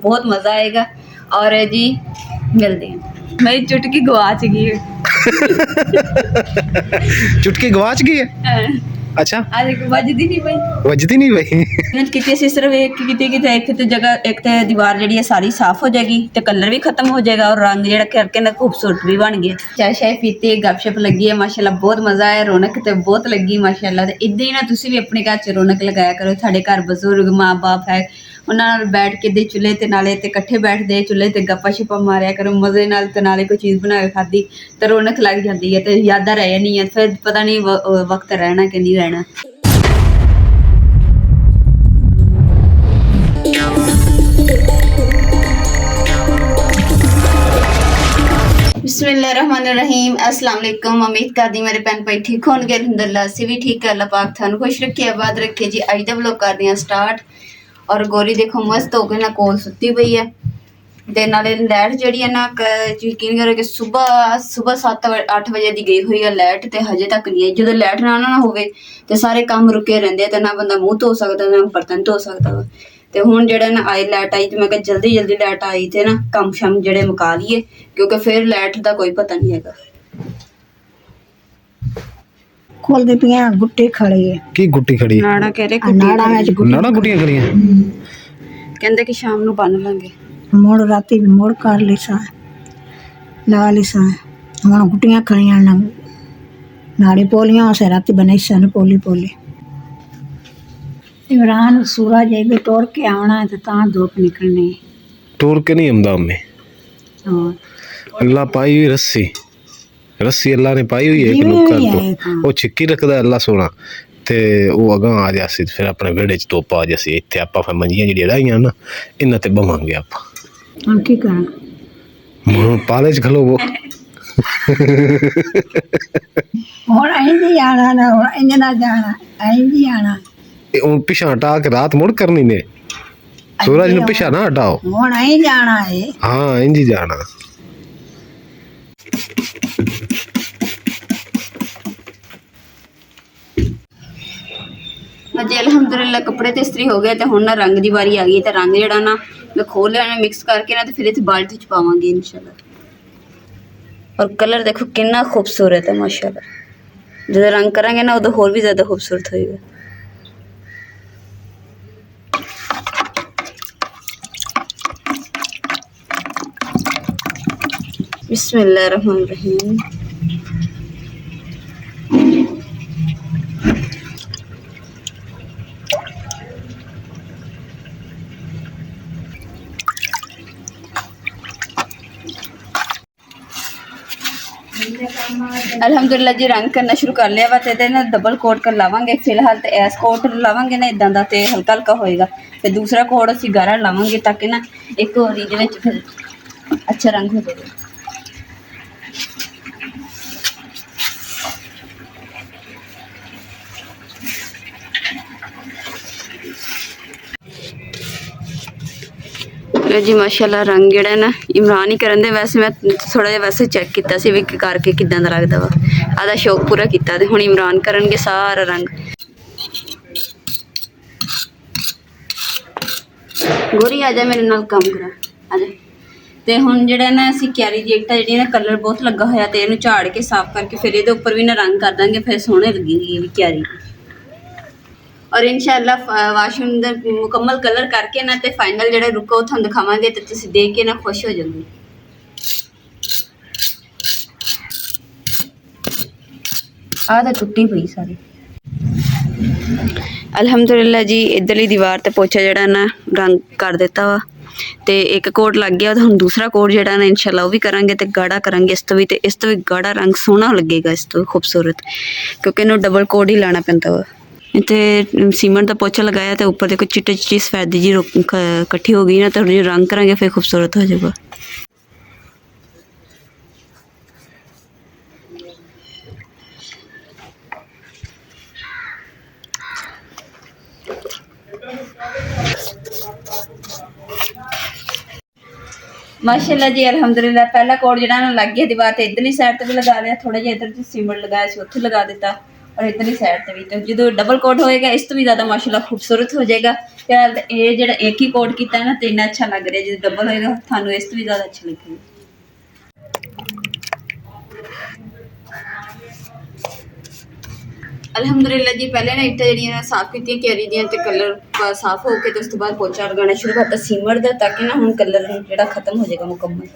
बहुत मज़ा आएगा। और जी मिलते हैं। मेरी चुटकी गवाच गई है। चुटकी गवाच गई है? अच्छा, आज वजदी नहीं पई, वजदी नहीं पई। मिहनत की ਅਸੀਂ सिर्फ एक की जगह एक तो दीवार जी सारी साफ हो जाएगी तो कलर भी खत्म हो जाएगा और रंग जो करके ना खूबसूरत भी बन गया। चाय शाय पीती, गपशप लगी है माशाल्लाह, बहुत मज़ा आया, रौनक तो बहुत लगी माशाल्लाह। तो इदां ही ना तुसीं भी अपने घर च रौनक लगाया करो। साढ़े घर बजुर्ग माँ बाप है, उन्हां नाल बैठ के दे चुल्हे ते नाले ते इकट्ठे बैठदे चुल्हे ते गप्पा शप्पा मारिया करो मज़े नाल, ते नाले कोई चीज़ बना के खाधी तो रौनक लग जाती है, तो यादां रह जानियां, फिर पता नहीं वक्त रहना कि नहीं रहना। बिस्मिल्लाहिर्रहमानिर्रहीम, अस्सलाम वालेकुम। उम्मीद करदी मेरे भैन भाई ठीक होणगे। अल्हम्दुलिल्लाह असीं भी ठीक है। अल्लाह पाक थानू खुश रखे, आबाद रखे जी। अज दा व्लॉग करदे हां स्टार्ट। और गोरी देखो मस्त होके ना कोल सुत्ती पई है ते नाले लाइट जिहड़ी है ना यकीन करो कि सुबह 7-8 बजे दी गई हुई है लाइट, ते हजे तक नहीं आई। जो लाइट ना होवे ते सारे काम रुके रहिंदे ते ना बंदा मुंह धो सकदा ना बर्तन धो सकदा। ते हुण जेह्ड़ा ना आई लाइट आई ते मैं कहा जल्दी जल्दी लाइट आई ते ना कम शम जेह्ड़े मुका लईए, क्योंकि फिर लाइट दा कोई पता नहीं हैगा। खोलते पिया गुट्टे खड़े है की गुट्टी खड़ी? नाड़ा कह रहे नाड़ा में नाड़ा गुट्टियां खड़ियां। कहंदे कि शाम नू बन लांगे। मोड़ राती मोड़ कर लिसा ला लिसा हुण गुट्टियां खड़ियां नाड़ी पोलियां से राती बने सन पोली पोली। इमरान सूरज भी टोर के आना है तो तां धूप निकलनी। टोर के नहीं आंदा हमें। हाँ अल्लाह पाई हुई रस्सी, रस्सी अल्लाह ने पाई हुई है एक नुक्कर तो वो छिक्की रखदा अल्लाह सोना ते वो अगां आ जासी फिर अपने विहड़े च धुप्प आ जासी। इत्थे आपां फिर मंजियां जेहड़ियां डाहियां ना इन्हां ते बवांगे आपां। हम की करा पाले च खलोवो। हुण इंज आना ना हुण इंज ना जाना इंज आना। हुण पिछां हटा के रात मुड़ करनी ने, सूरज ने पिछा ना हटाओ। हुण इंज आना है। हाँ इंज ही जाना। जी अल्हम्दुलिल्लाह कपड़े तो इस्त्री हो गए, तो हुण ना रंग की बारी आ गई। तो रंग जिहड़ा ना मैं खोल लिया मिक्स करके ना, तो फिर इत्थे बाल्टी च पावांगे इंशाल्लाह। और कलर देखो कितना खूबसूरत है माशाल्लाह। जो रंग करांगे ना उदों होर भी ज़्यादा खूबसूरत होएगा। बिस्मिल्लाहिर्रहमानिर्रहीम। अल्हम्दुलिल्लाह जी रंग करना शुरू कर लिया वा ते ना डबल कोट कर लावांगे। फिलहाल तो इस कोट लावांगे ना इदां दा ते हल्का हल्का होएगा, ते दूसरा कोट असीं गाढ़ा लावांगे ताकि ना एक होर इहदे विच फिर अच्छा रंग हो जाए। जी माशाल्लाह रंग जेह्ड़ा ना इमरान ही करन दे। वैसे मैं थोड़ा जिहा वैसे चेक कीता सी भी करके किदां दा लगदा वा, आधा शौक पूरा कीता ते हुण इमरान करनगे सारा रंग। गोरी आ जा मेरे नाल काम करा आ जा। ते हुण जेह्ड़ा ना असीं क्यारी जेकटा जेह्ड़ी ना कलर बहुत लगा होया ते इहनूं झाड़ के साफ करके फिर इहदे उपर भी ना रंग कर दांगे, फिर सोहणे लगेगी ये क्यारी। और इंशाअल्लाह वाशरूम दा मुकम्मल कलर करके ना ते फाइनल जेह्ड़ा रुका ओह तुहानूं दिखावांगे ते तुसीं देख के ना खुश हो जाओगे। आ तां टुट्टी पई सारी। अल्हम्दुलिल्लाह जी इधरली दीवार ते पोछा जेह्ड़ा ना रंग कर दिता वा ते एक कोट लग गया। तो हुण दूसरा कोट जेह्ड़ा ना इंशाअल्लाह वो भी करांगे ते गाढ़ा करांगे इस तो भी, ते इस तो भी गाढ़ा रंग सोहना लगेगा, इस तो खूबसूरत, क्योंकि इन्हूं डबल कोट ही लाना पैंदा वा। इत्थे सीमेंट का पोछा लगाया तो ऊपर देखो चिट्टी चिट्टी सफेदी जी इकट्ठी हो गई ना, तो जो रंग करांगे फिर खूबसूरत हो जाएगा। माशाल्लाह जी अल्हम्दुलिल्लाह पहला कोड जिहड़ा ना लग गया दीवार ते इधरली साइड ते भी लगा लिया, थोड़ा जिहा इधर सीमेंट लगाया सी उत्थे लगा दिता। ਔਰ ਇਧਰਲੀ ਸਾਈਡ ਤੇ ਵੀ। ਤੇ ਜਦੋਂ ਡਬਲ ਕੋਟ ਹੋਏਗਾ ਇਸ ਤੋਂ ਵੀ ਜ਼ਿਆਦਾ ਮਾਸ਼ਾਅੱਲਾ ਖੂਬਸੂਰਤ ਹੋ ਜਾਏਗਾ। ਤੇ ਇਹ ਜਿਹੜਾ ਇੱਕ ਹੀ ਕੋਟ ਕੀਤਾ ਹੈ ਨਾ ਤੇ ਇੰਨਾ ਅੱਛਾ ਲੱਗ ਰਿਹਾ, ਜਦੋਂ ਡਬਲ ਹੋਏਗਾ ਤੁਹਾਨੂੰ ਇਸ ਤੋਂ ਵੀ ਜ਼ਿਆਦਾ ਅੱਛਾ ਲੱਗੇਗਾ। ਅਲਹਮਦੁਲਿਲਾ ਜੀ, ਪਹਿਲੇ ਨਾ ਇੱਟਾਂ ਜਿਹੜੀਆਂ ਸਾਫ਼ ਕੀਤੀਆਂ ਕਿਆਰੀ ਦੀਆਂ ਤੇ ਕਲਰ ਸਾਫ਼ ਹੋ ਕੇ ਤੇ ਉਸ ਤੋਂ ਬਾਅਦ ਪੋਚਾ ਲਗਾਉਣਾ ਸ਼ੁਰੂ ਕਰਤਾ ਸੀਮਰ ਦਾ, ਤਾਂ ਕਿ ਨਾ ਹੁਣ ਕਲਰ ਜਿਹੜਾ ਖਤਮ ਹੋ ਜਾਏਗਾ ਮੁਕੰਮਲ।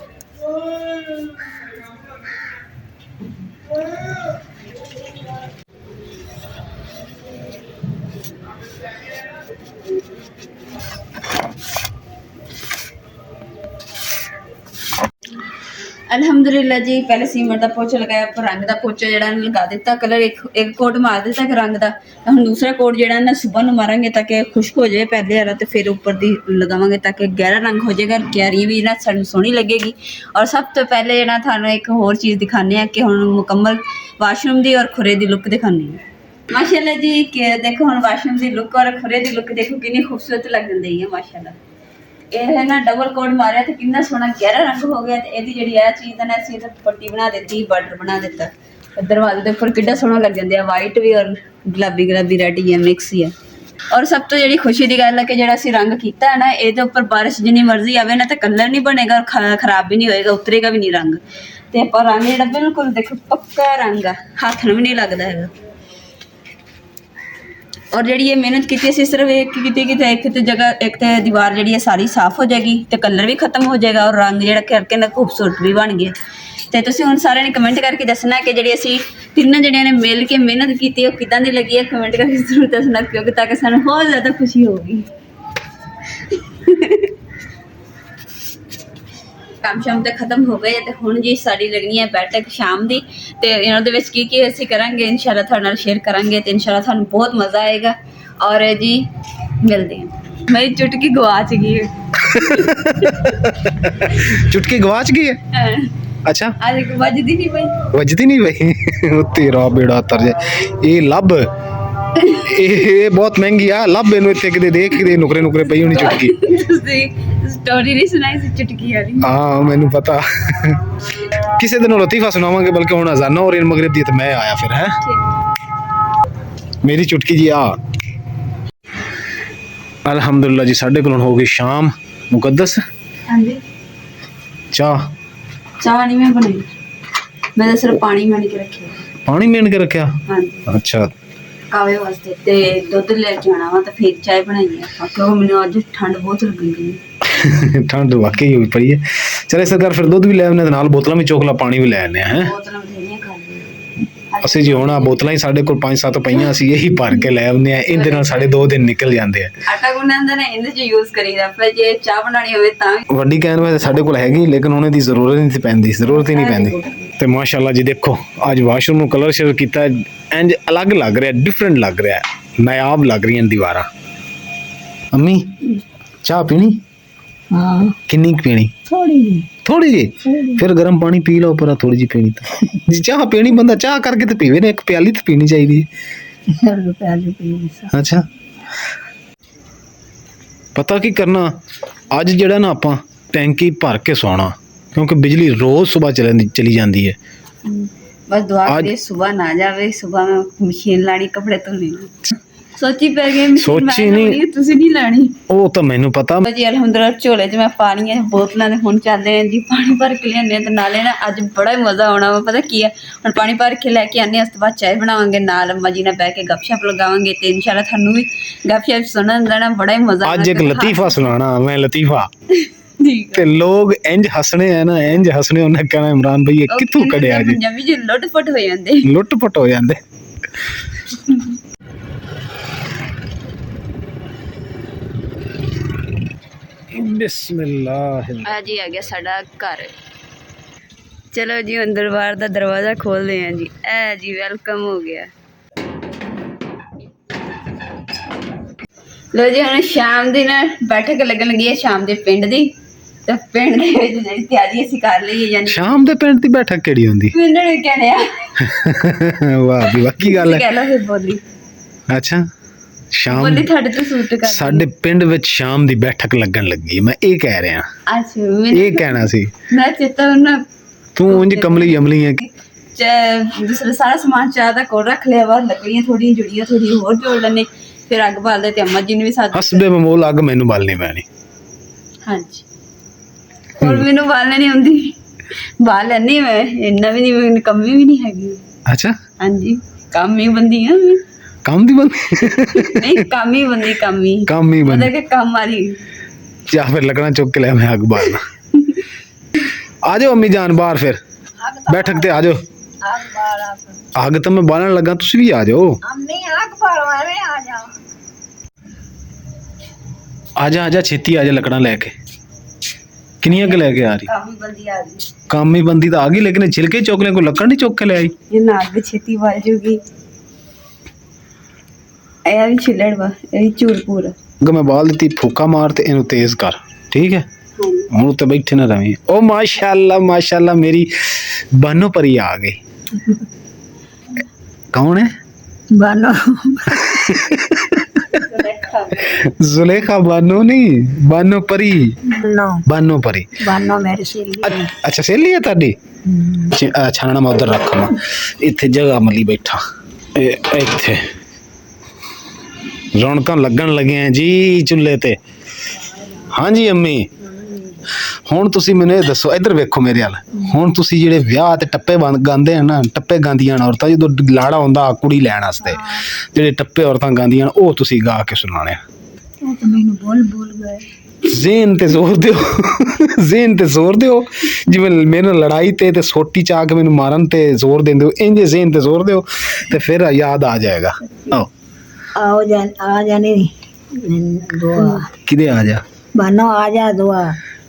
ਅਲਹਮਦੁਲਿਲਾ ਜੀ, ਪਹਿਲੇ ਸੀਮੈਂਟ ਦਾ ਪੋਚਾ ਲਗਾਇਆ, ਪਰ ਰੰਗ ਦਾ ਪੋਚਾ ਜਿਹੜਾ ਲਗਾ ਦਿੱਤਾ, ਕਲਰ ਇੱਕ ਕੋਟ ਮਾਰ ਦਿੱਤਾ ਰੰਗ ਦਾ। ਹੁਣ ਦੂਸਰਾ ਕੋਟ ਜਿਹੜਾ ਨਾ ਸੁਬਹ ਨੂੰ ਮਾਰਾਂਗੇ ਤਾਂ ਕਿ ਖੁਸ਼ਕ ਹੋ ਜਾਏ ਪਹਿਲੇ ਵਾਲਾ, ਤੇ ਫਿਰ ਉੱਪਰ ਦੀ ਲਗਾਵਾਂਗੇ ਤਾਂ ਕਿ ਗਹਿਰਾ ਰੰਗ ਹੋ ਜਾਏਗਾ, ਕਿਆਰੀ ਵੀ ਨਾ ਸਾਨੂੰ ਸੋਹਣੀ ਲੱਗੇਗੀ। ਔਰ ਸਭ ਤੋਂ ਪਹਿਲੇ ਜਿਹੜਾ ਤੁਹਾਨੂੰ ਇੱਕ ਹੋਰ ਚੀਜ਼ ਦਿਖਾਉਂਦੇ ਆ ਕਿ ਹੁਣ ਮੁਕੰਮਲ ਵਾਸ਼ਰੂਮ ਦੀ ਔਰ ਖੁਰੇ ਦੀ ਲੁੱਕ ਦਿਖਾਉਂਦੇ ਆ। ਮਾਸ਼ਾਅੱਲਾ ਜੀ, ਕਿ ਦੇਖੋ ਹੁਣ ਵਾਸ਼ਰੂਮ ਦੀ ਲੁੱਕ ਔਰ ਖੁਰੇ ਦੀ ਲੁੱਕ ਦੇਖੋ ਕਿੰਨੀ ਖੂਬਸੂਰਤ ਲੱਗ ਜਾਂਦੀ ਹੈ ਮਾਸ਼ਾਅੱਲਾ। ਇਹ ਹੈ ਨਾ ਡਬਲ ਕੋਟ ਮਾਰਿਆ ਤੇ ਕਿੰਨਾ ਸੋਹਣਾ ਗਹਿਰਾ ਰੰਗ ਹੋ ਗਿਆ। ਤੇ ਇਹਦੀ ਜਿਹੜੀ ਇਹ ਚੀਜ਼ ਹੈ ਨਾ, ਅਸੀਂ ਇਹਦਾ ਪੱਟੀ ਬਣਾ ਦਿੱਤੀ, ਬਾਰਡਰ ਬਣਾ ਦਿੱਤਾ ਦਰਵਾਜ਼ੇ ਦੇ ਉੱਪਰ, ਕਿੱਡਾ ਸੋਹਣਾ ਲੱਗ ਜਾਂਦੇ ਆ। ਵਾਈਟ ਵੀ ਔਰ ਗੁਲਾਬੀ ਰੈਡ ਹੀ ਹੈ, ਮਿਕਸ ਹੀ ਹੈ। ਔਰ ਸਭ ਤੋਂ ਜਿਹੜੀ ਖੁਸ਼ੀ ਦੀ ਗੱਲ ਹੈ ਕਿ ਜਿਹੜਾ ਅਸੀਂ ਰੰਗ ਕੀਤਾ ਹੈ ਨਾ, ਇਹਦੇ ਉੱਪਰ ਬਾਰਿਸ਼ ਜਿੰਨੀ ਮਰਜ਼ੀ ਆਵੇ ਨਾ, ਤਾਂ ਕਲਰ ਨਹੀਂ ਬਣੇਗਾ, ਖਰਾਬ ਵੀ ਨਹੀਂ ਹੋਏਗਾ, ਉਤਰੇਗਾ ਵੀ ਨਹੀਂ ਰੰਗ। ਤੇ ਆਪਾਂ ਰੰਗ ਜਿਹੜਾ ਬਿਲਕੁਲ ਦੇਖੋ ਪੱਕਾ ਰੰਗ ਆ, ਹੱਥ ਨੂੰ ਵੀ ਨਹੀਂ ਲੱਗਦਾ ਹੈਗਾ। ਔਰ ਜਿਹੜੀ ਇਹ ਮਿਹਨਤ ਕੀਤੀ ਅਸੀਂ ਸਿਰਫ ਇੱਕ ਕੀਤੀ ਕਿ ਇੱਕ ਤੇ ਜਗ੍ਹਾ ਇੱਕ ਤੇ ਦੀਵਾਰ ਜਿਹੜੀ ਹੈ ਸਾਰੀ ਸਾਫ਼ ਹੋ ਜਾਏਗੀ ਤੇ ਕਲਰ ਵੀ ਖਤਮ ਹੋ ਜਾਏਗਾ ਔਰ ਰੰਗ ਜਿਹੜਾ ਕਰਕੇ ਨਾ ਖੂਬਸੂਰਤ ਵੀ ਬਣ ਗਿਆ। ਤੇ ਤੁਸੀਂ ਹੁਣ ਸਾਰਿਆਂ ਨੇ ਕਮੈਂਟ ਕਰਕੇ ਦੱਸਣਾ ਕਿ ਜਿਹੜੀ ਅਸੀਂ ਤਿੰਨਾਂ ਜਣਿਆਂ ਨੇ ਮਿਲ ਕੇ ਮਿਹਨਤ ਕੀਤੀ ਉਹ ਕਿੱਦਾਂ ਦੀ ਲੱਗੀ ਹੈ। ਕਮੈਂਟ ਕਰਕੇ ਜ਼ਰੂਰ ਦੱਸਣਾ, ਕਿਉਂਕਿ ਤਾਂ ਕਿ ਸਾਨੂੰ ਹੋਰ ਜ਼ਿਆਦਾ ਖੁਸ਼ੀ ਹੋਊਗੀ। ਕੰਮ ਸ਼ਾਮ ਤੇ ਖਤਮ ਹੋ ਗਏ ਤੇ ਹੁਣ ਜੀ ਸਾਡੀ ਲੱਗਣੀ ਹੈ ਬੈਠਕ ਸ਼ਾਮ ਦੀ। ਤੇ ਇਹਨਾਂ ਦੇ ਵਿੱਚ ਕੀ ਅਸੀਂ ਕਰਾਂਗੇ ਇਨਸ਼ਾਅੱਲਾ ਤੁਹਾਡੇ ਨਾਲ ਸ਼ੇਅਰ ਕਰਾਂਗੇ ਤੇ ਇਨਸ਼ਾਅੱਲਾ ਤੁਹਾਨੂੰ ਬਹੁਤ ਮਜ਼ਾ ਆਏਗਾ। ਔਰ ਜੀ ਮਿਲਦੇ ਹਾਂ। ਮੇਰੀ ਚੁਟਕੀ ਗਵਾਚ ਗਈ ਹੈ। ਚੁਟਕੀ ਗਵਾਚ ਗਈ ਹੈ? ਅੱਛਾ, ਅੱਜ ਵੱਜਦੀ ਨਹੀਂ ਪਈ। ਵੱਜਦੀ ਨਹੀਂ ਪਈ? ਉਹ ਤੇਰਾ ਬੇੜਾ ਤਰ ਜਾਏ। ਇਹ ਲੱਭ, ਇਹ ਬਹੁਤ ਮਹਿੰਗੀ ਆ, ਲੱਭ ਇਹਨੂੰ ਇੱਥੇ ਕਿਤੇ ਦੇਖ ਕਿਤੇ ਨੁਕਰੇ ਪਈ ਹੋਣੀ ਚੁਟਕੀ। ਤੁਸੀਂ ਸਟੋਰੀ ਨਹੀਂ ਸੁਣਾਈ ਸੀ ਚੁਟਕੀ ਵਾਲੀ? ਹਾਂ ਮੈਨੂੰ ਪਤਾ। ਕਿਸੇ ਦਿਨ ਲਤੀਫਾ ਸੁਣਾਵਾਂਗੇ, ਬਲਕਿ ਹੁਣ ਅਜ਼ਾਨਾ ਹੋ ਰਹੀ ਮਗਰਿਬ ਦੀ ਤੇ ਮੈਂ ਆਇਆ ਫਿਰ ਹੈ। ਮੇਰੀ ਚੁਟਕੀ ਜੀ ਆ। ਅਲਹਮਦੁਲਿਲਾ ਜੀ, ਸਾਡੇ ਕੋਲ ਹੋ ਗਈ ਸ਼ਾਮ ਮੁਕੱਦਸ। ਹਾਂਜੀ, ਚਾਹ ਨਹੀਂ ਮੈਂ ਬਣਾਈ, ਮੈਂ ਤਾਂ ਸਿਰਫ ਪਾਣੀ ਮੇਣ ਕੇ ਰੱਖਿਆ। ਪਾਣੀ ਮੇਣ ਕੇ ਰੱਖਿਆ? ਹਾਂਜੀ। ਅੱਛਾ, ਕਾਵੇ ਵਾਸਤੇ ਤੇ ਦੁੱਧ ਲੈ ਕੇ ਆਣਾ ਵਾ ਤਾਂ ਫਿਰ ਚਾਹ ਬਣਾਈ ਆ, ਕਿਉਂਕਿ ਮੈਨੂੰ ਅੱਜ ਠੰਡ ਬਹੁਤ ਲੱਗੀ ਗਈ। ਠੰਡ ਵਾਕਈ ਹੋਈ ਪਈ ਹੈ। ਚਲੇ ਸਰਕਾਰ ਫਿਰ ਦੁੱਧ ਵੀ ਲੈ ਆਉਂਦੇ, ਨਾਲ ਬੋਤਲਾਂ ਵੀ ਚੋਕਲਾ ਪਾਣੀ ਵੀ ਲੈ ਆਉਂਦੇ ਆ। ਬੋਤਲਾਂ ਬਥੇਰੀਆਂ ਖਾ ਲਈਆਂ ਅਸੀਂ ਜੀ ਹੁਣ ਆ ਬੋਤਲਾਂ ਹੀ ਸਾਡੇ ਕੋਲ 5-7 ਪਈਆਂ, ਅਸੀਂ ਇਹੀ ਭਰ ਕੇ ਲੈ ਆਉਂਦੇ ਆ। ਇਹਦੇ ਨਾਲ ਸਾਡੇ 2 ਦਿਨ ਨਿਕਲ ਜਾਂਦੇ ਆ। ਆਟਾ ਗੁੰਨਣ ਦਾ ਨਾ ਇਹਦੇ 'ਚ ਯੂਜ਼ ਕਰੀਦਾ, ਫਿਰ ਜੇ ਚਾਹ ਬਣਾਉਣੀ ਹੋਵੇ ਤਾਂ ਵੱਡੀ ਕਹਿਣ ਵੈਸੇ ਸਾਡੇ ਕੋਲ ਹੈਗੀ, ਲੇਕਿਨ ਉਹਨੇ ਦੀ ਜ਼ਰੂਰਤ ਹੀ ਨਹੀਂ ਪੈਂਦੀ। ਤੇ ਮਾਸ਼ਾਅੱਲਾ ਜੀ ਦੇਖੋ, ਅੱਜ ਵਾਸ਼ਰੂਮ ਨੂੰ ਕਲਰ ਸ਼ੇਡ ਕੀਤਾ, ਇੰਜ ਅਲੱਗ ਲੱਗ ਰਿਹਾ, ਡਿਫਰੈਂਟ ਲੱਗ ਰਿਹਾ, ਨਾਯਾਬ ਲੱਗ ਰਹੀਆਂ ਦੀਵਾਰਾਂ। ਅੰਮੀ ਚਾਹ ਪੀਣੀ? ਹਾਂ। ਕਿੰਨੀ ਪੀਣੀ? ਥੋੜੀ ਜੀ। ਫਿਰ ਗਰਮ ਪਾਣੀ ਪੀ ਲਓ, ਪਰ ਥੋੜੀ ਜੀ ਪੀਣੀ ਤਾਂ ਜੀ। ਚਾਹ ਪੀਣੀ ਬੰਦਾ ਚਾਹ ਕਰਕੇ ਤੇ ਪੀਵੇ ਨਾ, ਇੱਕ ਪਿਆਲੀ ਤਾਂ ਪੀਣੀ ਚਾਹੀਦੀ ਹੈ। ਅੱਛਾ, ਪਤਾ ਕੀ ਕਰਨਾ ਅੱਜ ਜਿਹੜਾ ਨਾ ਆਪਾਂ ਟੈਂਕੀ ਭਰ ਕੇ ਸੌਣਾ, ਕਿਉਂਕਿ ਬਿਜਲੀ ਰੋਜ਼ ਸਵੇਰ ਚਲੀ ਜਾਂਦੀ ਹੈ। ਬਸ ਦੁਆ ਕਰੇ ਸੁਬਹ ਨਾ ਜਾਵੇ। ਸੁਬਹ ਮੈਂ ਮਸ਼ੀਨ ਲਾਣੀ, ਕੱਪੜੇ ਧੋਣੇ। ਸੋਚੀ ਪੈ ਗਈ ਸੋਚੀ ਨਹੀਂ, ਤੁਸੀਂ ਨਹੀਂ ਲੈਣੀ। ਉਹ ਤਾਂ ਮੈਨੂੰ ਪਤਾ ਜੀ। ਅਲਹਮਦੁਲਿਲਾ ਝੋਲੇ 'ਚ ਮੈਂ ਪਾਣੀ ਹੈ, ਬੋਤਲਾਂ ਦੇ ਹੁਣ ਚੱਲਦੇ ਆ ਜੀ, ਪਾਣੀ ਭਰ ਕੇ ਲਿਆਉਂਦੇ ਆ। ਤੇ ਨਾਲੇ ਨਾ ਅੱਜ ਬੜਾ ਹੀ ਮਜ਼ਾ ਆਉਣਾ ਵਾ। ਪਤਾ ਕੀ ਆ, ਹੁਣ ਪਾਣੀ ਭਰ ਕੇ ਲੈ ਕੇ ਆਉਂਦੇ, ਉਸ ਤੋਂ ਬਾਅਦ ਚਾਹ ਬਣਾਵਾਂਗੇ, ਨਾਲ ਅੰਮਾ ਜੀ ਨਾਲ ਬਹਿ ਕੇ ਗੱਪਸ਼ਪ ਲਗਾਵਾਂਗੇ ਤੇ ਇਨਸ਼ਾਅੱਲਾ ਤੁਹਾਨੂੰ ਵੀ ਗੱਪਸ਼ਪ ਸੁਣਨ ਦਾ ਨਾ ਬੜਾ ਹੀ ਮਜ਼ਾ। ਅੱਜ ਇੱਕ ਲਤੀਫਾ ਸੁਣਾਣਾ ਮੈਂ, ਲਤੀਫਾ ਤੇ ਲੋਕ ਇੰਜ ਹੱਸਣੇ ਆ ਨਾ, ਇੰਜ ਹੱਸਣੇ, ਉਹਨੇ ਕਹਿਣਾ ਇਮਰਾਨ ਭਈ ਇਹ ਕਿੱਥੋਂ ਕੱਢਿਆ ਜੀ? ਪੰਜਾਬੀ ਜੀ ਲੁੱਟ-ਪੁੱਟ ਹੋ ਜਾਂਦੇ। ਬਿਸਮਿल्लाह। ਆ ਜੀ, ਆ ਗਿਆ ਸਾਡਾ ਘਰ। ਚਲੋ ਜੀ, ਅੰਦਰ ਬਾਹਰ ਦਾ ਦਰਵਾਜ਼ਾ ਖੋਲਦੇ ਆ ਜੀ। ਐ ਜੀ ਵੈਲਕਮ ਹੋ ਗਿਆ। ਲੋ ਜੀ, ਹੁਣ ਸ਼ਾਮ ਦੀ ਨਾ ਬੈਠਕ ਲੱਗਣ ਲੱਗੀ ਹੈ, ਸ਼ਾਮ ਦੇ ਪਿੰਡ ਦੀ। ਤੇ ਪਿੰਡ ਦੇ ਵਿੱਚ ਜਿਹੜੀ ਤਿਆਰੀ ਅਸੀਂ ਕਰ ਲਈ ਹੈ। ਯਾਨੀ ਸ਼ਾਮ ਦੇ ਪਿੰਡ ਦੀ ਬੈਠਕ ਕਿਹੜੀ ਹੁੰਦੀ? ਮੈਨੂੰ ਨਹੀਂ ਕਹਿਣਾ। ਵਾਹ ਵੀ ਵਾਹ, ਕੀ ਗੱਲ ਹੈ? ਕਹਿ ਲਓ ਫਿਰ ਬੋਲੀ। ਅੱਛਾ, ਸ਼ਾਮ ਬੋਲੀ ਤੁਹਾਡੇ ਤੋਂ ਸੂਟ ਕਰ। ਸਾਡੇ ਪਿੰਡ ਵਿੱਚ ਸ਼ਾਮ ਦੀ ਬੈਠਕ ਲੱਗਣ ਲੱਗੀ, ਮੈਂ ਇਹ ਕਹਿ ਰਿਹਾ। ਅੱਛਾ, ਇਹ ਕਹਿਣਾ ਸੀ। ਮੈਂ ਚੇਤਾ ਨਾ ਤੂੰ ਉਂਝ ਕਮਲੀ ਜਮਲੀ ਹੈ। दूसरा सारा समान चाह का कोल रख लिया वा लकड़ियां थोड़ी जुड़ियां थोड़ी होर जोड़ लेने फिर अग बालदे ते अम्मा जी ने भी साथ हसबे ममूल अग मैनू बालनी पैनी हाँ जी और मैनू बालने नहीं आउंदी बाल लैनी मैं इन्ना भी नहीं कमी भी नहीं हैगी अच्छा हाँ जी काम ही बंदी हां मैं काम दी बंदी नहीं काम ही बंदी काम ही बंदी मतलब कि काम वाली या फिर लकड़ा चुक के ले मैं अग बालना आ जाओ अम्मी जान बाहर फिर बैठक ते आ जाओ आग बाल अग तो मैं बालन लगा तुसी भी आ जाओ हम नहीं आग बाल वाले आ जाओ आजा आजा छेती आजा लकड़ा लेके किनिया के लेके आ रही काम ही बंदी आ गई काम ही बंदी तो आ गई लेकिन छिलके चौकने को लकड़ नहीं चौक के ले आई ये ना अग छेती बाल जूगी ਇਹ ਵੀ ਛਿੱਲੜ ਵਾ ਇਹ ਵੀ ਚੂਰ ਪੂਰਾ अगर मैं बाल दी फूका मार ते इनु तेज कर ठीक है हूँ तो बैठे ना रही ओ माशाल्लाह मेरी बानो परी आ गई कौन है बानो जुलेखा बानो नहीं बानो परी बानो परी बानो मेरे से अच्छा सहेली है ताडी छाना मैं उधर रखा इत्थे जगह मली बैठा इत्थे रौनक लगन लगे हैं जी चुल्हे ते हाँ जी अम्मी ਹੁਣ ਤੁਸੀਂ ਮੈਨੂੰ ਇਹ ਦੱਸੋ ਇੱਧਰ ਵੇਖੋ ਮੇਰੇ ਵੱਲ ਹੁਣ ਤੁਸੀਂ ਜਿਹੜੇ ਵਿਆਹ ਤੇ ਟੱਪੇ ਗਾਉਂਦੇ ਆ ਨਾ ਟੱਪੇ ਗਾਉਂਦੀਆਂ ਔਰਤਾਂ ਜਦੋਂ ਲਾੜਾ ਹੁੰਦਾ ਕੁੜੀ ਲੈਣ ਵਾਸਤੇ ਜਿਹੜੇ ਟੱਪੇ ਔਰਤਾਂ ਗਾਉਂਦੀਆਂ ਉਹ ਤੁਸੀਂ ਗਾ ਕੇ ਸੁਣਾਣੇ ਉਹ ਤਾਂ ਮੈਨੂੰ ਬੋਲ ਗਏ ਜ਼ੇਨ ਤੇ ਜ਼ੋਰ ਦਿਓ ਜਿਵੇਂ ਮੇਰੇ ਨਾਲ ਲੜਾਈ ਤੇ ਸੋਟੀ ਚਾ ਕੇ ਮੈਨੂੰ ਮਾਰਨ ਤੇ ਜ਼ੋਰ ਦਿੰਦੇ ਹੋ ਇੰਜ ਜ਼ੇਨ ਤੇ ਜ਼ੋਰ ਦਿਓ ਤੇ ਫਿਰ ਯਾਦ ਆ ਜਾਏਗਾ आओ जाने दुआ किदे आ जा बानो आ जा दुआ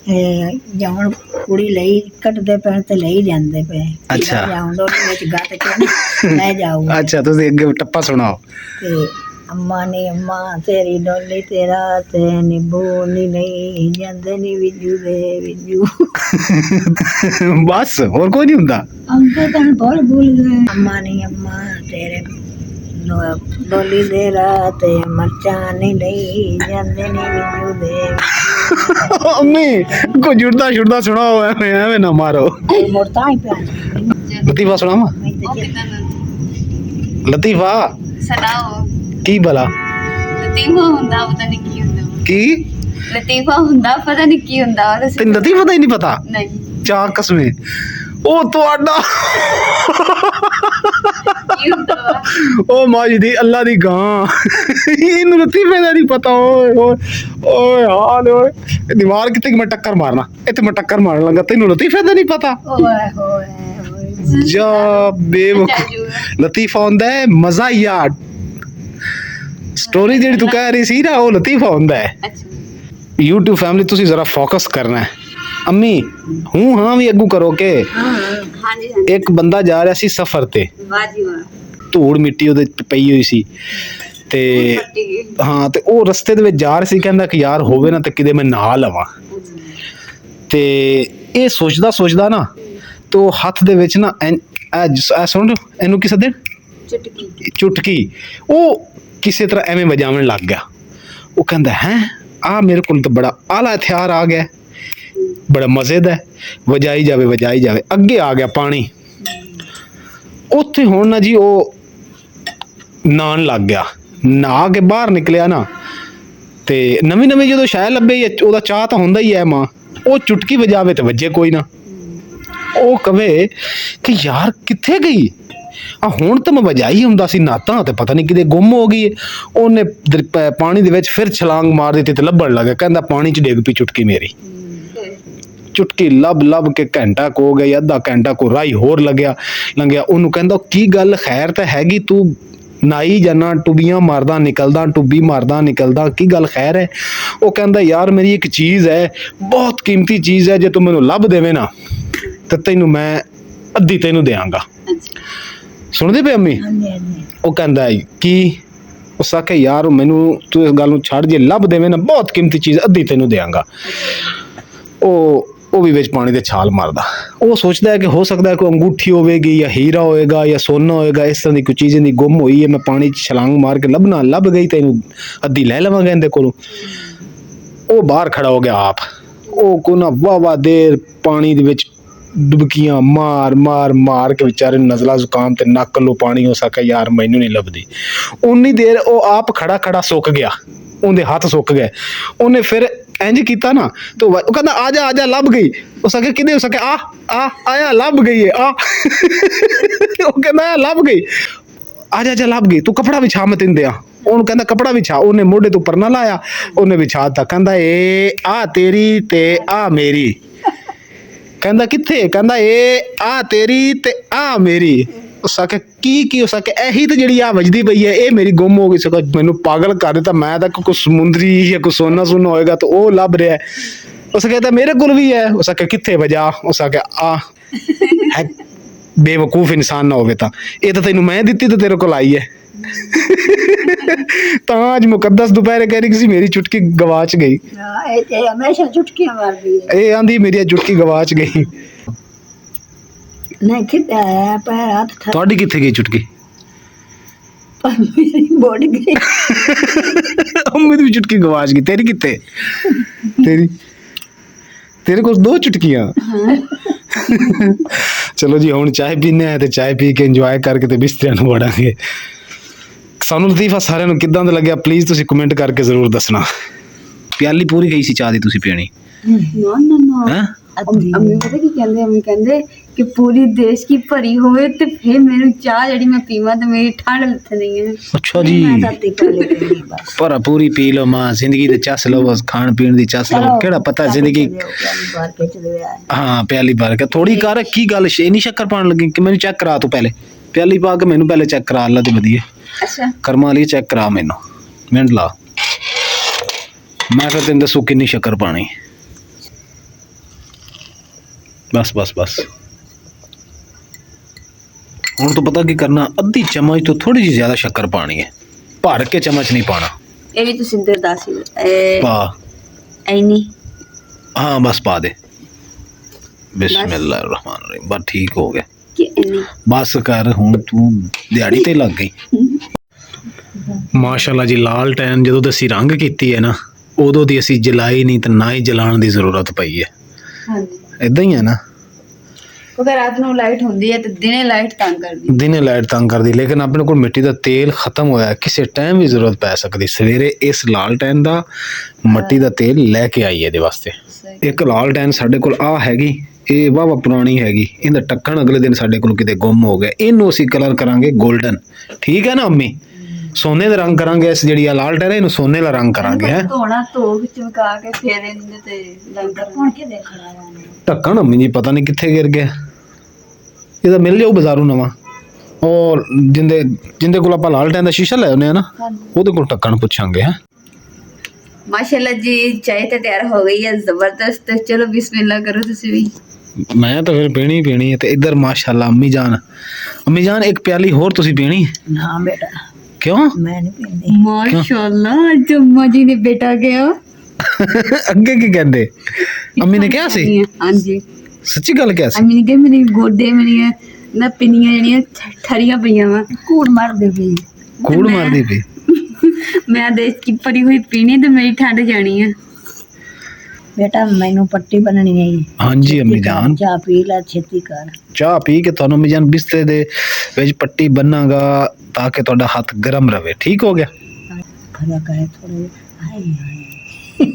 जाउन कुड़ी लई कटदे पैण ते लई जांदे पे अच्छा जाउन डोली विच गट के ले जाऊ अच्छा तुसी अगे टप्पा सुनाओ ते अम्मा ने अम्मा तेरी डोली तेरा ते निबू नहीं जांदे नी विजू दे विजू बस और कोई नहीं हुंदा हम तो तन भूल गए अम्मा ने अम्मा तेरे डोली दे रात मरचा नहीं जांदे नी विजू दे अम्मी को जुड़दा सुनाओ एवे ना मारो मोरता ही पे लतीफा सुनावा लतीफा सुनाओ की भला लतीफा ਹੁੰਦਾ ਪਤਾ ਨਹੀਂ ਕੀ ਹੁੰਦਾ की लतीफा ਹੁੰਦਾ ਪਤਾ ਨਹੀਂ ਕੀ ਹੁੰਦਾ तेन लतीफा तो ही नहीं पता नहीं चा कसमें ओ ਤੁਹਾਡਾ ਕੀ ਹੁੰਦਾ ਵਾ ओ माजी दी अल्लाह दी गां इन लतीफे दा नहीं पता ओए ओए हाल ओए दीवार किते मैं टक्कर मारना इते मैं टक्कर मारन लगा तेन लतीफे दा नहीं पता ओए होए जा बेवकूफ लतीफा हुंदा है मज़ाहिया स्टोरी जेडी तू कह रही सी ना वो लतीफा हुंदा है अच्छा YouTube फैमिली तुसी जरा फोकस करना है अम्मी हूं हां भी अगू करो के हाँ जी हाँ एक बंदा जा रहा सी सफर ते वाह जी वाह ਧੂੜ ਮਿੱਟੀ ਉਹਦੇ ਪਈ ਹੋਈ ਸੀ ਤੇ ਹਾਂ ਤੇ ਉਹ ਰਸਤੇ ਦੇ ਵਿੱਚ ਜਾ ਰਿਹਾ ਸੀ ਕਹਿੰਦਾ ਕਿ ਯਾਰ ਹੋਵੇ ਨਾ ਤੇ ਕਿਤੇ ਮੈਂ ਨਾਲ ਲਵਾਂ ਤੇ ਇਹ ਸੋਚਦਾ ਨਾ ਤੋ ਹੱਥ ਦੇ ਵਿੱਚ ਨਾ ਐ ਸੁਣ ਇਹਨੂੰ ਕੀ ਸੱਦੇ ਚੁਟਕੀ ਉਹ ਕਿਸੇ ਤਰ੍ਹਾਂ ਐਵੇਂ ਵਜਾਉਣ ਲੱਗ ਗਿਆ ਉਹ ਕਹਿੰਦਾ ਹੈ ਆ ਮੇਰੇ ਕੋਲ ਤਾਂ ਬੜਾ ਆਲਾ ਹਥਿਆਰ ਆ ਗਿਆ ਬੜਾ ਮਜ਼ੇ ਦਾ ਵਜਾਈ ਜਾਵੇ ਅੱਗੇ ਆ ਗਿਆ ਪਾਣੀ ਉੱਥੇ ਹੁਣ ਨਾ ਜੀ ਉਹ ਨਾਨ ਲੱਗ ਗਿਆ ਨਹਾ ਕੇ ਬਾਹਰ ਨਿਕਲਿਆ ਨਾ ਤੇ ਨਵੀਂ ਜਦੋਂ ਸ਼ਾਇ ਲੱਭੇ ਉਹਦਾ ਚਾਹ ਤਾਂ ਹੁੰਦਾ ਹੀ ਐ ਮਾਂ ਉਹ ਚੁਟਕੀ ਵਜਾਵੇ ਤੇ ਵੱਜੇ ਕੋਈ ਨਾ ਉਹ ਕਵੇ ਕਿ ਯਾਰ ਕਿੱਥੇ ਗਈ ਆ ਹੁਣ ਤਾਂ ਮੈਂ ਵਜਾਈ ਹੁੰਦਾ ਸੀ ਨਾਤਾਂ ਤੇ ਪਤਾ ਨਹੀਂ ਕਿਤੇ ਗੁੰਮ ਹੋ ਗਈ ਉਹਨੇ ਪਾਣੀ ਦੇ ਵਿੱਚ ਫਿਰ ਛਲਾਂਗ ਮਾਰ ਦਿੱਤੀ ਤੇ ਲੱਭਣ ਲੱਗਾ ਕਹਿੰਦਾ ਪਾਣੀ 'ਚ ਡਿੱਗ ਪਈ ਚੁਟਕੀ ਮੇਰੀ ਚੁਟਕੀ ਲੱਭ ਕੇ ਘੰਟਾ ਕੋ ਹੋ ਗਿਆ ਅੱਧਾ ਘੰਟਾ ਕੋ ਰਾਈ ਹੋਰ ਲੰਘਿਆ ਉਹਨੂੰ ਕਹਿੰਦਾ ਕੀ ਗੱਲ ਖੈਰ ਤਾਂ ਹੈਗੀ ਤੂੰ ਨਾਈ ਜਾਨਾ ਟੁੱਬੀਆਂ ਮਾਰਦਾ ਨਿਕਲਦਾ ਟੁੱਬੀ ਮਾਰਦਾ ਨਿਕਲਦਾ ਕੀ ਗੱਲ ਖੈਰ ਹੈ ਉਹ ਕਹਿੰਦਾ ਯਾਰ ਮੇਰੀ ਇੱਕ ਚੀਜ਼ ਹੈ ਬਹੁਤ ਕੀਮਤੀ ਚੀਜ਼ ਹੈ ਜੇ ਤੂੰ ਮੈਨੂੰ ਲੱਭ ਦੇਵੇਂ ਨਾ ਤਾਂ ਤੈਨੂੰ ਮੈਂ ਅੱਧੀ ਤੈਨੂੰ ਦੇਵਾਂਗਾ ਸੁਣਦੇ ਪਏ ਅੰਮੀ ਉਹ ਕਹਿੰਦਾ ਕੀ ਉਸ ਆਖੇ ਯਾਰ ਮੈਨੂੰ ਤੂੰ ਇਸ ਗੱਲ ਨੂੰ ਛੱਡ ਜੇ ਲੱਭ ਦੇਵੇਂ ਨਾ ਬਹੁਤ ਕੀਮਤੀ ਚੀਜ਼ ਅੱਧੀ ਤੈਨੂੰ ਦੇਵਾਂਗਾ ਉਹ ਵੀ ਵਿੱਚ ਪਾਣੀ ਦੇ ਛਾਲ ਮਾਰਦਾ ਉਹ ਸੋਚਦਾ ਹੈ ਕਿ ਹੋ ਸਕਦਾ ਹੈ ਕੋਈ ਅੰਗੂਠੀ ਹੋਵੇਗੀ ਜਾਂ ਹੀਰਾ ਹੋਏਗਾ ਜਾਂ ਸੋਨਾ ਹੋਏਗਾ ਇਸ ਤਰ੍ਹਾਂ ਦੀ ਕੋਈ ਚੀਜ਼ ਦੀ ਗੁੰਮ ਹੋਈ ਹੈ ਮੈਂ ਪਾਣੀ 'ਚ ਛਲਾਂਗ ਮਾਰ ਕੇ ਲੱਭ ਗਈ ਤੈਨੂੰ ਅੱਧੀ ਲੈ ਲਵਾਂਗਾ ਇਹਦੇ ਕੋਲੋਂ ਉਹ ਬਾਹਰ ਖੜਾ ਹੋ ਗਿਆ ਆਪ ਉਹ ਕੋ ਨਾ ਵਾਹ ਦੇਰ ਪਾਣੀ ਦੇ ਵਿੱਚ ਡੁਬਕੀਆਂ ਮਾਰ ਮਾਰ ਮਾਰ ਕੇ ਵਿਚਾਰੇ ਨੂੰ ਨਜ਼ਲਾ ਜ਼ੁਕਾਮ ਤੇ ਨੱਕ ਵੱਲੋਂ ਪਾਣੀ ਹੋ ਸਕਿਆ ਯਾਰ ਮੈਨੂੰ ਨਹੀਂ ਲੱਭਦੀ। ਉਨੀ ਦੇਰ ਉਹ ਆਪ ਖੜਾ ਖੜਾ ਸੁੱਕ ਗਿਆ, ਉਹਦੇ ਹੱਥ ਸੁੱਕ ਗਏ। ਉਹਨੇ ਫਿਰ ਇੰਜ ਕੀਤਾ ਨਾ ਤੇ ਉਹ ਕਹਿੰਦਾ ਆ ਜਾ ਲੱਭ ਗਈ। ਉਹ ਸਕੇ ਕਿਹਦੇ ਹੋ ਸਕੇ ਆ ਆਇਆ ਲੱਭ ਗਈ ਹੈ ਆ ਉਹ ਕਹਿੰਦਾ ਲੱਭ ਗਈ, ਆ ਜਾ ਲੱਭ ਗਈ, ਤੂੰ ਕੱਪੜਾ ਵਿਛਾ ਮੈਂ ਤੈਨੂੰ ਦਿਆਂ। ਉਹਨੂੰ ਕਹਿੰਦਾ ਕੱਪੜਾ ਵਿਛਾ, ਉਹਨੇ ਮੋਢੇ ਤੋਂ ਉੱਪਰ ਨਾ ਲਾਇਆ, ਉਹਨੇ ਵਿਛਾਤਾ। ਕਹਿੰਦਾ ਇਹ ਆ ਤੇਰੀ ਤੇ ਆ ਮੇਰੀ। ਕਹਿੰਦਾ ਕਿੱਥੇ? ਕਹਿੰਦਾ ਇਹ ਆ ਤੇਰੀ ਤੇ ਆ ਮੇਰੀ। ਉਸ ਸਕੇ ਕੀ ਹੋ ਸਕੇ ਇਹੀ ਤੇ ਜਿਹੜੀ ਆ ਵੱਜਦੀ ਪਈ ਹੈ ਇਹ ਮੇਰੀ ਗੁੰਮ ਹੋ ਗਈ। ਸਕੇ ਮੈਨੂੰ ਪਾਗਲ ਕਰ ਦਿੱਤਾ, ਮੈਂ ਤਾਂ ਕੋਈ ਸਮੁੰਦਰੀ ਜਾਂ ਕੋਈ ਸੋਨਾ ਹੋਏਗਾ ਤਾਂ ਉਹ ਲੱਭ ਰਿਹਾ। ਉਸ ਕਹਿੰਦਾ ਮੇਰੇ ਕੋਲ ਵੀ ਹੈ। ਉਸ ਸਕੇ ਕਿੱਥੇ ਵਜਾ? ਉਸ ਸਕੇ ਆ ਬੇਵਕੂਫ ਇਨਸਾਨ ਨਾ ਹੋਵੇ ਤਾਂ ਇਹ ਤਾਂ ਤੈਨੂੰ ਮੈਂ ਦਿੱਤੀ ਤੇ ਤੇਰੇ ਕੋਲ ਆਈ ਹੈ। ਤਾਂ ਅੱਜ ਮੁਕੱਦਸ ਦੁਪਹਿਰੇ ਕਹਿ ਰਹੀ ਸੀ ਮੇਰੀ ਚੁਟਕੀ ਗਵਾਚ ਗਈ। ਇਹ ਤੇ ਹਮੇਸ਼ਾ ਚੁਟਕੀਆਂ ਮਾਰਦੀ ਹੈ। ਇਹ ਆਂਦੀ ਮੇਰੀ ਚੁਟਕੀ ਗਵਾਚ ਗਈ। ਨਹੀਂ ਕਿਤੇ ਆਇਆ ਪੈਰ ਹੱਥ ਥਾ ਤੁਹਾਡੀ ਕਿੱਥੇ ਗਈ ਚੁਟਕੀ? ਮੇਰੀ ਬੋੜ ਗਈ। ਅੰਮੀ ਦੀ ਚੁਟਕੀ ਗਵਾਚ ਗਈ। ਤੇਰੀ ਕਿੱਥੇ? ਤੇਰੇ ਕੋਲ 2 ਚੁਟਕੀਆਂ। ਚਲੋ ਜੀ ਹੁਣ ਚਾਹ ਪੀਨੇ ਆ ਤੇ ਚਾਹ ਪੀ ਕੇ ਇੰਜੋਏ ਕਰਕੇ ਤੇ ਬਿਸਤਰਿਆਂ ਨੂੰ ਵੜਾਂਗੇ। ਸਾਨੂੰ ਲਤੀਫਾ ਸਾਰਿਆਂ ਨੂੰ ਕਿੱਦਾਂ ਦਾ ਲੱਗਿਆ ਪਲੀਜ਼ ਤੁਸੀਂ ਕਮੈਂਟ ਕਰਕੇ ਜ਼ਰੂਰ ਦੱਸਣਾ। ਪਿਆਲੀ ਪੂਰੀ ਗਈ ਸੀ ਚਾਹ ਦੀ ਤੁਸੀਂ ਪੀਣੀ? ਨਾ ਹੈਂ? ਅੰਮੀ ਪਤਾ ਕੀ ਕਹਿੰਦੇ? ਅੰਮੀ ਕਹਿੰਦੇ ਕਿ ਪੂਰੀ ਦੇਸ਼ ਕੀ ਭਰੀ ਹੋਵੇ ਤੇ ਫਿਰ ਮੈਨੂੰ ਚਾਹ ਜਿਹੜੀ ਮੈਂ ਪੀਵਾਂ ਤੇ ਮੇਰੀ ਠੰਡ ਲੱਥਣੀ ਹੈ। ਅੱਛਾ ਜੀ, ਮੈਂ ਤਾਂ ਤੇ ਪਹਿਲੇ ਪੀਂਦੀ ਬਸ। ਪਰ ਪੂਰੀ ਪੀ ਲਓ ਮਾਂ, ਜ਼ਿੰਦਗੀ ਦੇ ਚੱਸ ਲਓ, ਬਸ ਖਾਣ ਪੀਣ ਦੀ ਚੱਸ ਲਓ। ਕਿਹੜਾ ਪਤਾ ਜ਼ਿੰਦਗੀ ਬਾਹਰ ਕੇ ਚਲੇ ਆਏ। ਹਾਂ ਪਿਆਲੀ ਭਰ ਕੇ ਥੋੜੀ ਕਰ ਕੀ ਗੱਲ ਨਹੀਂ ਸ਼ੱਕਰ ਪਾਉਣ ਲੱਗੀ ਕਿ ਮੈਨੂੰ ਚੈੱਕ ਕਰਾ ਤੂੰ ਪਹਿਲੇ ਪਿਆਲੀ ਪਾ ਕੇ ਮੈਨੂੰ ਪਹਿਲੇ ਚੈੱਕ ਕਰਾ ਲਾ ਤੇ ਵਧੀਆ। ਅੱਛਾ ਕਰਮਾਂ ਲਈ ਚੈੱਕ ਕਰਾ ਮੈਨੂੰ ਮਿੰਟ ਲਾ, ਮੈਂ ਫਿਰ ਤੈਨੂੰ ਦੱਸੂ ਕਿੰਨੀ ਸ਼ੱਕਰ ਪਾਣੀ। ਬਸ ਹੁਣ ਤੂੰ ਪਤਾ ਕੀ ਕਰਨਾ, ਅੱਧੀ ਚਮਚ ਤੋਂ ਥੋੜੀ ਜਿਹੀ ਜ਼ਿਆਦਾ ਸ਼ੱਕਰ ਪਾਣੀ ਹੈ, ਭਰ ਕੇ ਚਮਚ ਨਹੀਂ ਪਾਣਾ। ਇਹ ਵੀ ਤੁਸੀਂ ਇੰਦਰ ਦੱਸ ਹੀ ਪਾ ਐਨੀ। ਹਾਂ ਬਸ ਪਾ ਦੇ। ਬਿਸਮਿਲ੍ਲਾਹਿਰਰਹਿਮਾਨਿਰਰਹੀਮ। ਬਸ ਠੀਕ ਹੋ ਗਿਆ ਕਿ ਐਨੀ ਬਸ ਕਰ, ਹੁਣ ਤੂੰ ਦਿਹਾੜੀ ਤੇ ਲੱਗ ਗਈ। ਮਾਸ਼ਾਅੱਲਾ ਜੀ, ਲਾਲ ਟੈਨ ਜਦੋਂ ਤੇ ਅਸੀਂ ਰੰਗ ਕੀਤੀ ਹੈ ਨਾ ਉਦੋਂ ਦੀ ਅਸੀਂ ਜਲਾਈ ਨਹੀਂ ਤੇ ਨਾ ਹੀ ਜਲਾਉਣ ਦੀ ਜ਼ਰੂਰਤ ਪਈ ਹੈ। ਹਾਂਜੀ ਇਦਾਂ ਹੀ ਹੈ ਨਾ, ਕਿਉਂਕਿ ਰਾਤ ਨੂੰ ਲਾਈਟ ਹੁੰਦੀ ਹੈ ਤੇ ਦਿਨੇ ਲਾਈਟ ਤੰਗ ਕਰਦੀ। ਦਿਨੇ ਲਾਈਟ ਤੰਗ ਕਰਦੀ, ਲੇਕਿਨ ਆਪਣੇ ਕੋਲ ਮਿੱਟੀ ਦਾ ਤੇਲ ਖਤਮ ਹੋਇਆ, ਕਿਸੇ ਟਾਈਮ ਵੀ ਜ਼ਰੂਰਤ ਪੈ ਸਕਦੀ। ਸਵੇਰੇ ਇਸ ਲਾਲ ਟੈਨ ਦਾ ਮਿੱਟੀ ਦਾ ਤੇਲ ਲੈ ਕੇ ਆਈ ਇਹਦੇ ਵਾਸਤੇ। ਇੱਕ ਲਾਲ ਟੈਨ ਸਾਡੇ ਕੋਲ ਆ ਹੈਗੀ, ਇਹ ਵਾਹਵਾ ਪੁਰਾਣੀ ਹੈਗੀ, ਇਹਦਾ ਢੱਕਣ ਅਗਲੇ ਦਿਨ ਸਾਡੇ ਕੋਲ ਕਿਤੇ ਗੁੰਮ ਹੋ ਗਿਆ। ਇਹਨੂੰ ਅਸੀਂ ਕਲਰ ਕਰਾਂਗੇ 골ਡਨ, ਠੀਕ ਹੈ ਨਾ ਅੰਮੀ? ਸੋਨੇ ਦਾ ਰੰਗ ਕਰਾਂਗੇ। ਇਸ ਜਿਹੜੀ ਆ ਲਾਲ ਟੈਨ ਇਹਨੂੰ ਸੋਨੇ ਦਾ ਰੰਗ ਕਰਾਂਗੇ। ਹੈ ਧੋਣਾ ਧੋ ਕੇ ਚਮਕਾ ਕੇ ਫੇਰ ਇਹਦੇ ਤੇ ਲੰਗਰ ਹੁਣ ਕੇ ਦੇਖਣਾ ਹੈ ਢੱਕਣ ਅੰਮੀ ਜੀ ਪਤਾ ਨਹੀਂ ਕਿੱਥੇ ਗਿਰ ਗਿਆ। ਇਹਦਾ ਮਿਲ ਜਾਊ ਬਾਜ਼ਾਰੋਂ ਨਵਾਂ। ਔਰ ਜਿੰਦੇ ਕੋਲ ਆਪਾਂ ਲਾਲ ਟੈਨ ਦਾ ਸ਼ੀਸ਼ਾ ਲੈ ਆਉਂਦੇ ਆ ਨਾ, ਉਹਦੇ ਕੋਲ ਢੱਕਣ ਪੁੱਛਾਂਗੇ। ਹੈ ਮਾਸ਼ਾਅੱਲਾ ਜੀ, ਚਾय ਤੇ ਤਿਆਰ ਹੋ ਗਈ ਹੈ ਜ਼ਬਰਦਸਤ। ਚਲੋ ਬਿਸਮਿਲ੍ਲਾ ਕਰੋ ਤੁਸੀਂ ਵੀ। ਮੈਂ ਤਾਂ ਫਿਰ ਪੀਣੀ ਹੈ। ਤੇ ਇੱਧਰ ਮਾਸ਼ਾਅੱਲਾ ਅੰਮੀ ਜਾਨ ਇੱਕ ਪਿਆਲੀ ਹੋਰ ਤੁਸੀਂ ਪੀਣੀ? ਨਾ ਬੇਟਾ ਕਿਉਂ? ਮੈਂ ਨਹੀਂ ਪੀਂਦੀ। ਮਾਸ਼ਾਅੱਲਾ ਅੱਜ ਅੰਮਾ ਜੀ ਨੇ ਬੇਟਾ ਗਿਆ। ਅੱਗੇ ਕੀ ਕਹਿੰਦੇ? ਅੰਮੀ ਨੇ ਕਿਹਾ ਸੀ? ਹਾਂਜੀ ਸੱਚੀ ਗੱਲ ਕਿਹਾ ਸੀ? ਅੰਮੀ ਨੇ ਕਿਹਾ ਮੇਰੇ ਗੋਡੇ ਮੇਰੀਆਂ ਨਾ ਪਿੰਨੀਆਂ ਜਿਹੜੀਆਂ ਠਰੀਆਂ ਪਈਆਂ ਵਾ। ਕੂੜ ਮਾਰਦੇ ਪਈ। ਕੂੜ ਮਾਰਦੀ ਪਈ। ਮੈਂ ਦੇਸ਼ ਕੀ ਭਰੀ ਹੋਈ ਪੀਣੀ ਤੇ ਮੇਰੀ ਠੰਡ ਜਾਣੀ ਹੈ। ਬੇਟਾ ਮੈਨੂੰ ਪੱਟੀ ਬੰਨਣੀ ਹੈ। ਹਾਂਜੀ ਅੰਮੀ ਜਾਨ, ਚਾਹ ਪੀ ਲੈ ਛੇਤੀ ਕਰ। ਚਾਹ ਪੀ ਕੇ ਤੁਹਾਨੂੰ ਅੰਮੀ ਜਾਨ ਬਿਸਤਰੇ ਦੇ ਵਿੱਚ ਪੱਟੀ ਬੰਨਾਂਗਾ ਤਾਂ ਕਿ ਤੁਹਾਡਾ ਹੱਥ ਗਰਮ ਰਵੇ। ਠੀਕ ਹੋ ਗਿਆ? ਫਰਕ ਹੈ ਥੋੜੇ। ਹਾਏ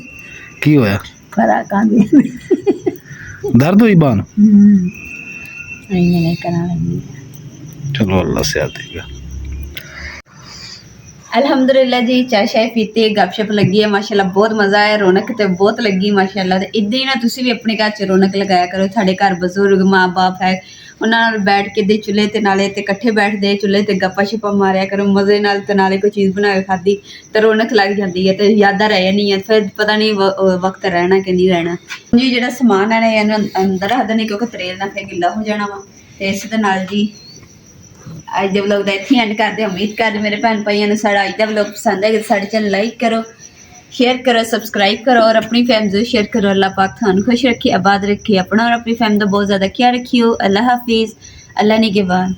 ਕੀ ਹੋਇਆ? ਫਰਕ ਆਂਦੀ। ਦਰਦ ਹੋਈ ਬਾਨ? ਨਹੀਂ ਕਰਾਂ ਲੱਗੀ। ਚਲੋ ਅੱਲਾ ਸਿਹਤ ਦੇਗਾ। अल्हम्दुलिल्लाह जी, चाय शाय पीती, गपशप लगी है माशाल्लाह, बहुत मज़ा आया, रौनक तो बहुत लगी माशाल्लाह। ते इदां ही ना तुसीं भी अपने घर च रौनक लगाया करो। साडे घर बजुर्ग माँ बाप है, उन्हां नाल बैठ के दे चुल्हे ते नाले ते इकट्ठे बैठदे चुल्हे ते गप्पा शप्पा मारिया करो मज़े नाल, ते नाले कोई चीज़ बना के खाधी ते रौनक लग जाती है, ते यादां रह जांदियां। फिर पता नहीं वक्त रहना कि नहीं रहना जी। जिहड़ा समान है इहनूं अंदर रख देने क्योंकि तरेल ना फिर गिल्ला हो जाना वा। ते इस दे नाल जी ਅੱਜ ਦੇ ਵਲੌਗ ਦਾ ਇੱਥੇ ਐਂਡ ਕਰਦੇ ਹਾਂ। ਉਮੀਦ ਕਰਦੇ ਮੇਰੇ ਭੈਣ ਭਾਈਆਂ ਨੂੰ ਸਾਡਾ ਅੱਜ ਦਾ ਵਲੌਗ ਪਸੰਦ ਆਏਗਾ। ਸਾਡੇ ਚੈਨਲ ਲਾਈਕ ਕਰੋ, शेयर करो, सब्सक्राइब करो और अपनी फैम जरूर शेयर करो। अल्लाह पाक थानू खुश रखे, आबाद रखे, अपना और अपनी फैम का बहुत ज़्यादा ख्याल रखियो। अल्लाह हाफिज़, अल्लाह निगहबान।